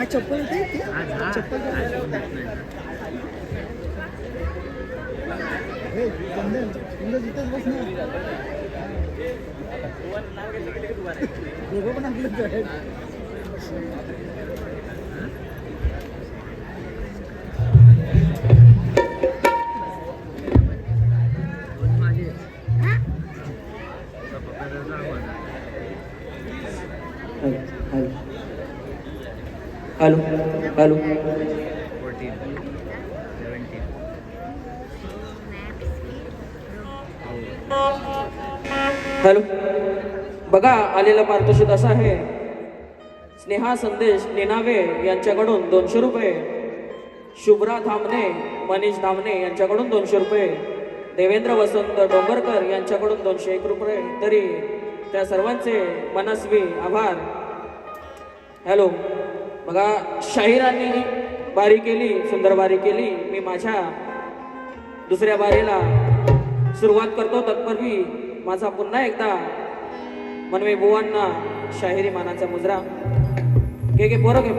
चप्पल चप्पल तिथंच बस ना दोघं पण आपलं हॅलो हॅलो हॅलो बघा आलेला पारितोषिक असा आहे. स्नेहा संदेश नेनावे यांच्याकडून 200 रुपये, शुभ्रा धामणे मनीष धामणे यांच्याकडून 200 रुपये, देवेंद्र वसंत डोंगरकर यांच्याकडून 201 रुपये. तरी त्या सर्वांचे मनस्वी आभार. हॅलो बघा शाहिरांनी बारी केली, सुंदर बारी केली. मी माझ्या दुसऱ्या बारीला सुरुवात करतो. तत्पूर्वी माझा पुन्हा एकदा मनवे बुवांना शाहिरी मानाचा मुजरा. घे पोरं घे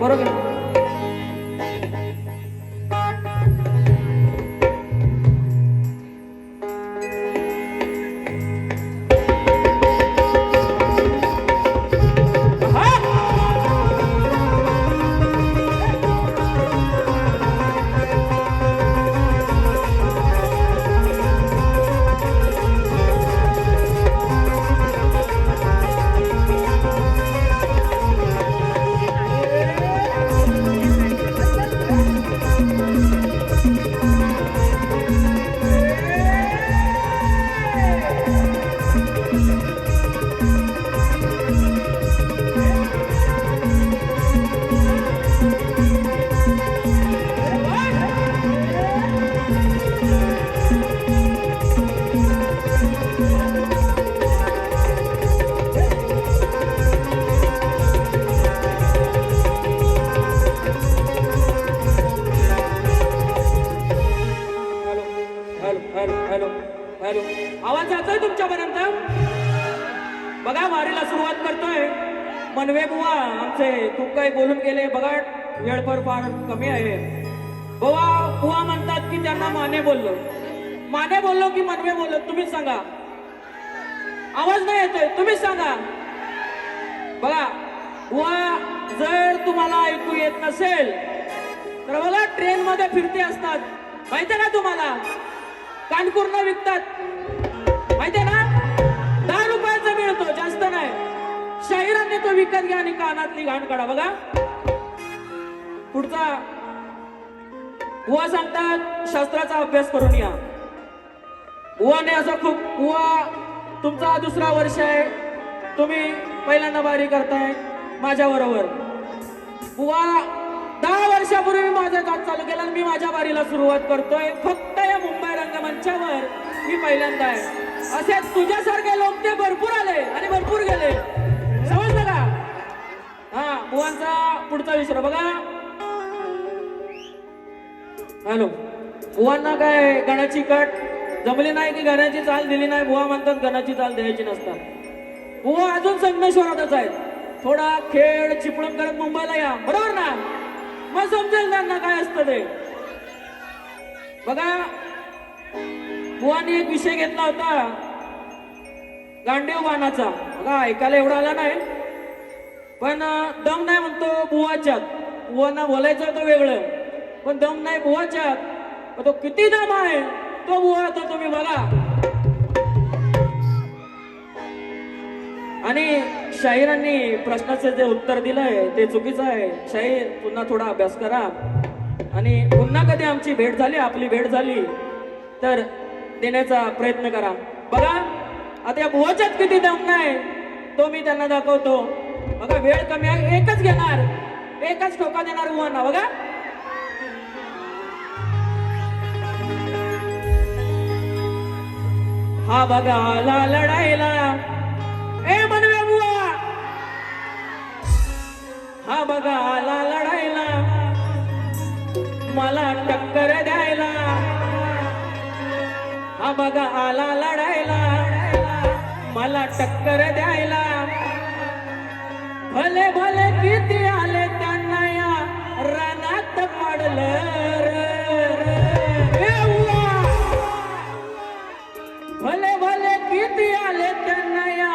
आवाज जातोय तुमच्यापर्यंत? बघा वारीला सुरुवात करतोय. मनवे बुवा आमचे खूप काही बोलून गेले. बघा वेळ फार कमी आहे. बुवा म्हणतात की त्यांना माने बोललो की मनवे बोललो? तुम्हीच सांगा. आवाज नाही येतोय, तुम्हीच सांगा. बघा बुवा जर तुम्हाला ऐकू येत नसेल तर बघा ट्रेन मध्ये फिरते असतात, माहितीये का तुम्हाला? कानपूर्ण विकतात, माहितीये ना? 10 रुपयाचा मिळतो, जास्त नाही. शाहिरांनी तो विकत घ्या आणि कानातली घाण काढा. बघा पुढचा बुवा सांगतात शास्त्राचा अभ्यास करून या. बुवाने असं खूप, बुवा तुमचा 2रा वर्ष आहे, तुम्ही पहिल्यांदा बारी करताय माझ्या बरोबर. बुवा 10 वर्षापूर्वी माझा जात चालू केला आणि मी माझ्या बारीला सुरुवात करतोय. फक्त या मुंबई रंगमंचावर मी पहिल्यांदा आहे. असे तुझ्यासारखे लोक ते भरपूर आले आणि भरपूर गेले, समजलं का? हा बुवांचा पुढचा विषय बघा. हॅलो बुवांना काय गणाची कट जमली नाही की गणाची चाल दिली नाही? बुवा म्हणतात गणाची चाल द्यायची नसतात. बुवा अजून संगमेश्वरातच आहेत. थोडा खेळ चिपळूण करत मुंबईला या, बरोबर ना? मग समजेल त्यांना काय असतं ते. बघा बुवांनी एक विषय घेतला होता गांडीव बाणाचा. बघा ऐकायला एवढा आला नाही, पण दम नाही म्हणतो बुवाच्यात. बुवांना बोलायचं तो वेगळं, पण दम नाही बुवाच्यात. तो किती दम आहे तो बुवा तो तुम्ही बघा. आणि शाहिरांनी प्रश्नाचं जे उत्तर दिलंय ते चुकीचं आहे. शाहीर पुन्हा थोडा अभ्यास करा आणि पुन्हा कधी आमची भेट झाली, आपली भेट झाली तर देण्याचा प्रयत्न करा. बघा आता या बुवाच्यात किती दम नाही तो मी त्यांना दाखवतो. बघा वेळ कमी आहे, एकच घेणार, एकच ठोका देणार बुवांना. बघा हा बघा आला लढायला ए मनवे बुवा, हा बघा आला लढायला मला टक्कर द्यायला. मला टक्कर द्यायला भले भले किती आले त्यांना या रणात पाडलं भले भले किती आले त्यांना या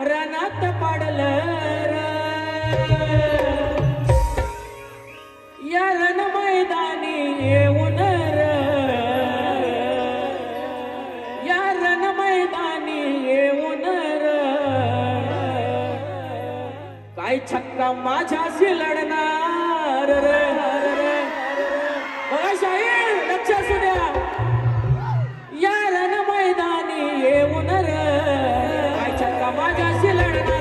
रणात पाडलं या रण मैदानी येऊन या रण मैदानी येऊन काय छक्का माझ्याशी लढणार रे बघा शाहीर लक्ष असू द्या या रण मैदानी येऊन काय छक्का माझ्याशी लढणार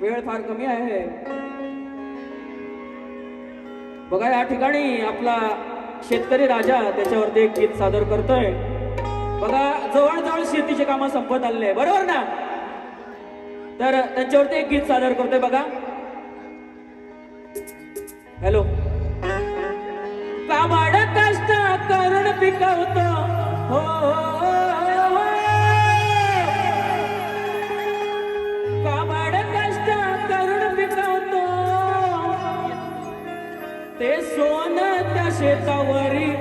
वेळ फार कमी आहे बघा या ठिकाणी आपला शेतकरी राजा त्याच्यावरती एक गीत सादर करतोय बघा जवळजवळ शेतीचे कामं संपत आलेले बरोबर ना तर त्यांच्यावरती एक गीत सादर करतोय बघा हॅलो काबाड कष्ट करून पिकवतो हो काबाड कष्ट करून पिकवतो ते सोनं त्या शेतावरी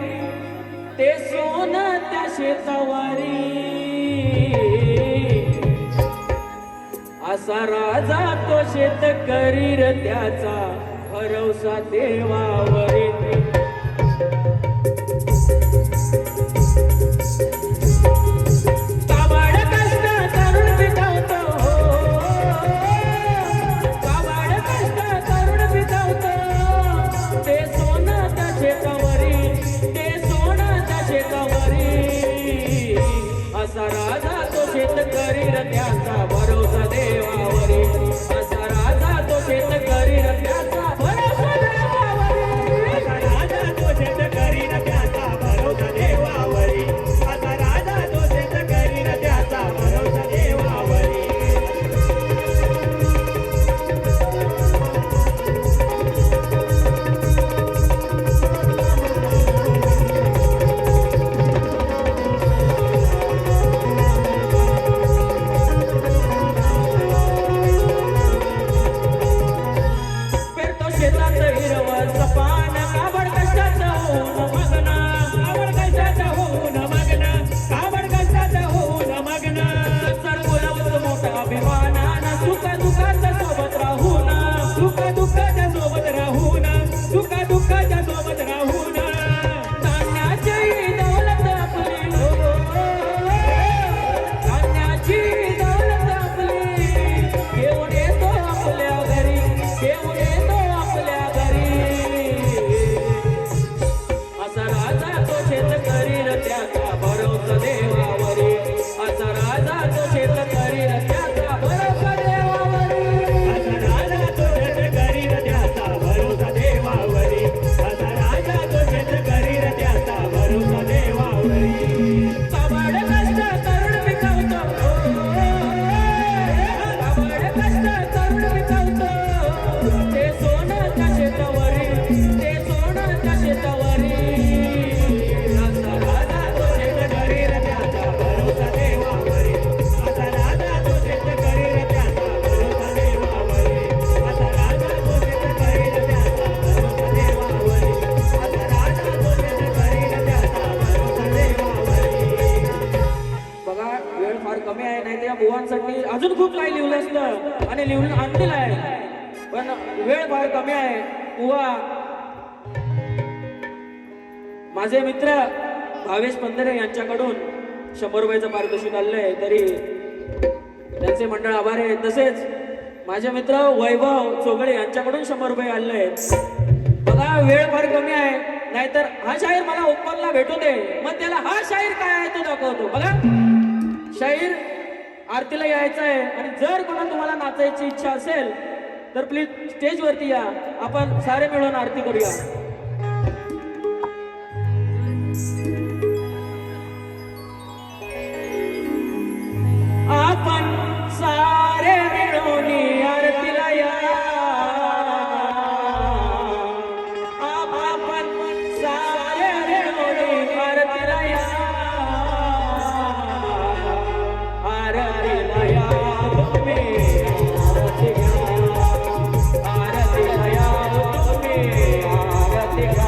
ते सोनं त्या शेतावरी असा राजा तो शेतकरी रे त्याचा भरवसा देवावरी काबाड कष्ट करून पिकवतो काबाड कष्ट करून पिकवतो ते सोनं त्या शेतावरी ते सोनं त्या शेतावरी असा राजा तो शेतकरी रे त्याचा भरवसा देवावरी असा राजा तो शेतकरी रे त्याचा भरवसा देवावरी असा राजा तो शेतकरी रे त्याचा भरवसा देवावरी असा राजा तो शेतकरी रे त्याचा भरवसा देवावरी बुवांसाठी अजून खूप काही लिहिलं असतं आणि लिहून आणलेलं आहे, पण वेळ फार कमी आहे. बुवा माझे मित्र भावेश पंधरे यांच्याकडून 100 रुपयाचं पारितोषिक आलंय तरी त्यांचे मंडळ आभार आहे. तसेच माझे मित्र वैभव चोगळे यांच्याकडून 100 रुपये आले आहेत. बघा वेळ फार कमी आहे, नाहीतर हा शाहीर मला ओपनला भेटू दे, मग त्याला हा शाहीर काय आहे तो दाखवतो. बघा शाहीर आरतीला यायचं आहे आणि जर कोणा तुम्हाला नाचायची इच्छा असेल तर प्लीज स्टेजवरती या, आपण सारे मिळून आरती करूया. आपण सारे मिळून आरतीला या, आपण सारे मिळून आरतीला या, आरतीला या तुम्ही, आरतीला या तुम्ही, आरतीला